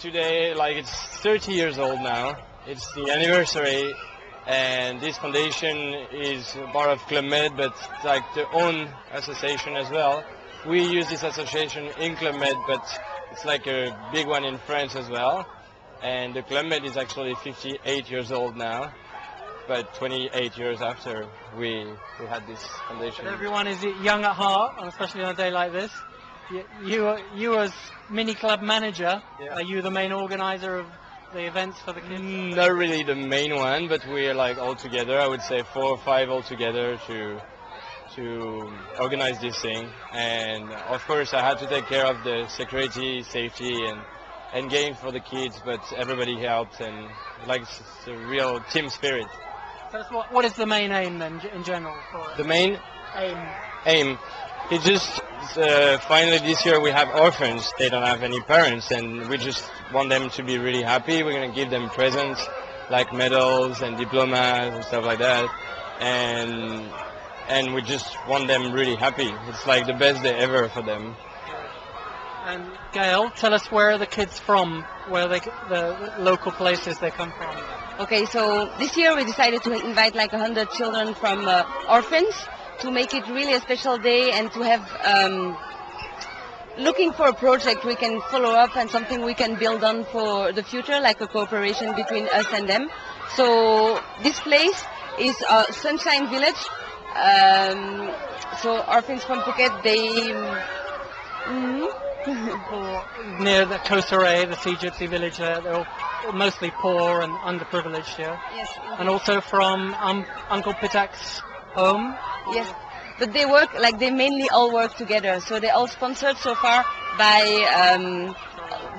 Today, like, it's 30 years old now. It's the anniversary, and this foundation is part of Club Med, but it's like their own association as well. We use this association in Club Med, but it's like a big one in France as well. And the Club Med is actually 58 years old now, but 28 years after we had this foundation. But everyone is young at heart, and especially on a day like this. You as mini club manager, are you the main organizer of the events for the kids? Not really the main one, but we're like all together. I would say 4 or 5 all together to organize this thing. And of course I had to take care of the security, safety and games for the kids, but everybody helped, and like it's a real team spirit. Tell us what is the main aim then in general for it? The main aim. It's just finally this year we have orphans. They don't have any parents, and we just want them to be really happy. We're going to give them presents like medals and diplomas and stuff like that, and we just want them really happy. It's like the best day ever for them. And Gaelle, tell us where are the kids from, where the local places they come from. Okay, so this year we decided to invite like 100 children from orphans, to make it really a special day, and to have looking for a project we can follow up and something we can build on for the future, like a cooperation between us and them. So this place is Sunshine Village. So orphans from Phuket, they near the Kosarae, the Sea Gypsy village there, they're all mostly poor and underprivileged here. Yes. And also from Uncle Pitak's home. Yes, but they work, like they mainly all work together. So they're all sponsored so far by,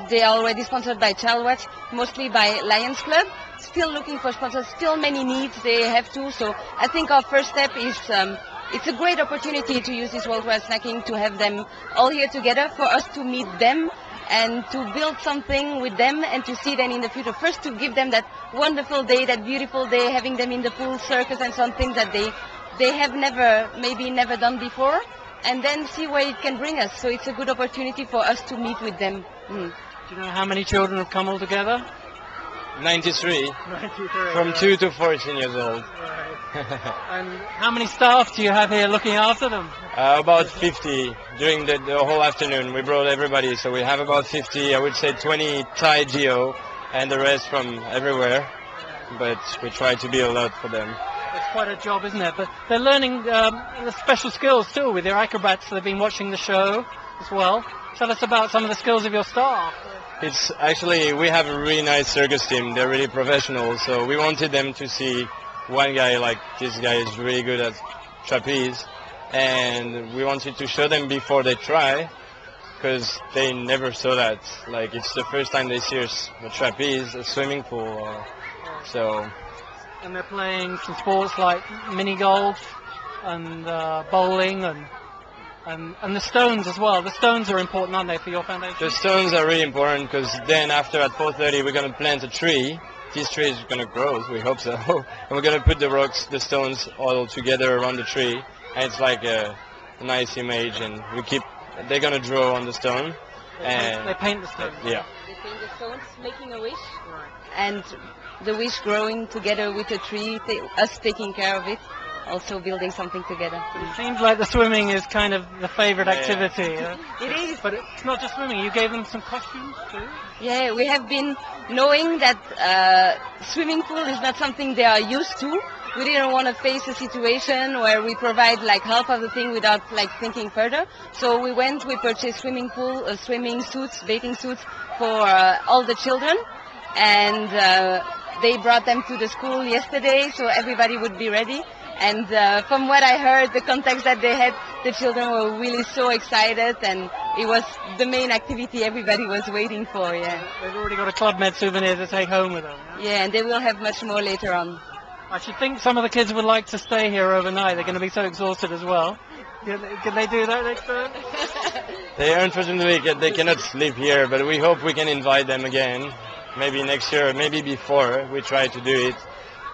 they are already sponsored by Childwatch, mostly by Lions Club. Still looking for sponsors, still many needs they have to. So I think our first step is, it's a great opportunity to use this worldwide snacking, to have them all here together, for us to meet them and to build something with them and to see them in the future. First to give them that wonderful day, that beautiful day, having them in the pool, circus and something that they have maybe never done before, and then see where it can bring us. So it's a good opportunity for us to meet with them. Do you know how many children have come all together? 93. 93. From 2 to 14 years old. Right. And how many staff do you have here looking after them? About 50 during the whole afternoon. We brought everybody, so we have about 50. I would say 20 Thai Geo and the rest from everywhere. But we try to be a lot for them. It's quite a job, isn't it? But they're learning the special skills too with their acrobats. They've been watching the show as well. Tell us about some of the skills of your staff. It's actually, we have a really nice circus team. They're really professional, so we wanted them to see one guy, like this guy is really good at trapeze, and we wanted to show them before they try, because they never saw that. Like, it's the first time they see a trapeze, a swimming pool, so. And they're playing some sports like mini golf and bowling and the stones as well. The stones are important, aren't they, for your foundation? The stones are really important, because then after at 4:30 we're going to plant a tree. This tree is going to grow, we hope so. And we're going to put the stones all together around the tree. And it's like a nice image, and they're going to draw on the stone. They paint the stones. Yeah. They paint the stones, making a wish. Right. And the wish growing together with the tree, us taking care of it. Also building something together. It seems like the swimming is kind of the favorite activity. It is. But it's not just swimming. You gave them some costumes too? Yeah, we have been knowing that swimming pool is not something they are used to. We didn't want to face a situation where we provide like half of the thing without like thinking further. So we purchased swimming suits, bathing suits for all the children, and they brought them to the school yesterday, so everybody would be ready. And from what I heard, the context that they had, the children were really so excited, and it was the main activity everybody was waiting for, yeah. They've already got a Club Med souvenir to take home with them. Yeah, and they will have much more later on. I should think some of the kids would like to stay here overnight. They're going to be so exhausted as well. Can they do that next time? They unfortunately they cannot sleep here, but we hope we can invite them again. Maybe next year, maybe before we try to do it.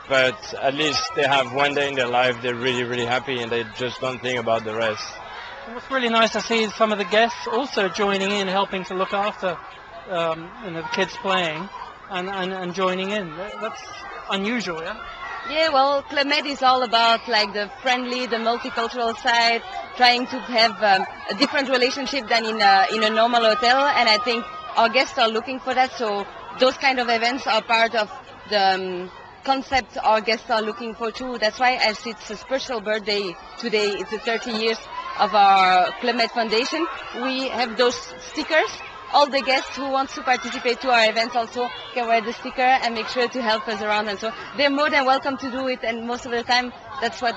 But at least they have one day in their life they're really, really happy, and they just don't think about the rest. And what's really nice to see is some of the guests also joining in, helping to look after the kids playing and joining in. That's unusual, yeah? Yeah, well, Club Med is all about like the friendly, the multicultural side, trying to have a different relationship than in a normal hotel, and I think our guests are looking for that, so those kind of events are part of the concept our guests are looking for too. That's why, as it's a special birthday today, it's the 30 years of our Club Med Foundation, we have those stickers. All the guests who want to participate to our events also can wear the sticker and make sure to help us around, and so they're more than welcome to do it, and most of the time that's what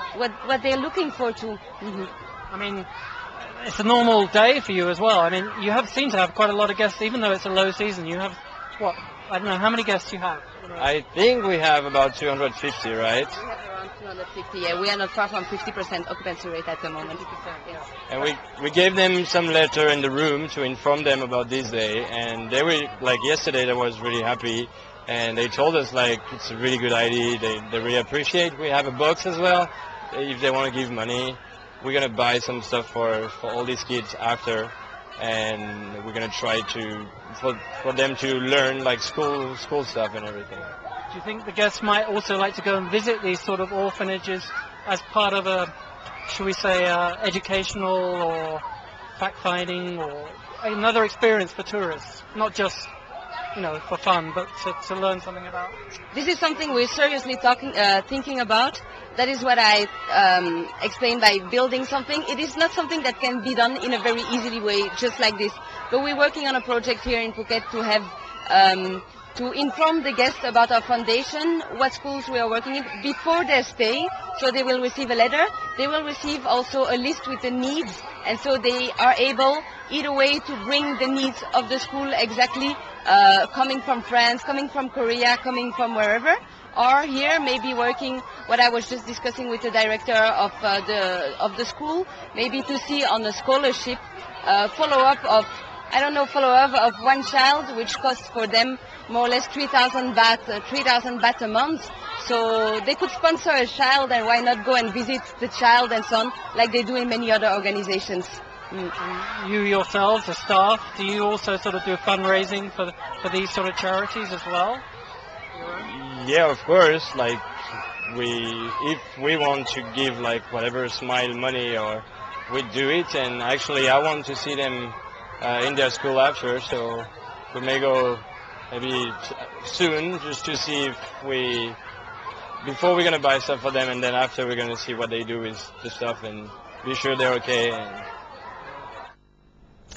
they're looking for too. I mean, it's a normal day for you as well. I mean, you seem to have quite a lot of guests, even though it's a low season. You have, what, I don't know, how many guests you have? I think we have about 250, right? We have around 250, yeah. We are not far from 50% occupancy rate at the moment. 50%, yes. And we gave them some letter in the room to inform them about this day, and they were, like yesterday, they was really happy, and they told us like it's a really good idea, they really appreciate. We have a box as well, if they want to give money. We're going to buy some stuff for all these kids after, and we're going to try to for them to learn like school stuff and everything. Do you think the guests might also like to go and visit these sort of orphanages as part of a, shall we say, educational or fact-finding or another experience for tourists, not just, you know, for fun, but to learn something about? This is something we're seriously thinking about. That is what I explained by building something. It is not something that can be done in a very easy way, just like this. But we're working on a project here in Phuket to have to inform the guests about our foundation, what schools we are working in before their stay. So they will receive a letter. They will receive also a list with the needs, and so they are able either way to bring the needs of the school exactly, coming from France, coming from Korea, coming from wherever, or here maybe working what I was just discussing with the director of the school, maybe to see on a scholarship follow-up of one child, which costs for them more or less 3,000 baht a month. So they could sponsor a child, and why not go and visit the child and so on, like they do in many other organizations. And you yourselves, the staff, do you also sort of do fundraising for these sort of charities as well? Yeah, of course. Like if we want to give like whatever smile money, or we do it. And actually, I want to see them in their school after, so we may go maybe soon just to see if before we're gonna buy stuff for them, and then after we're gonna see what they do with the stuff and be sure they're okay. And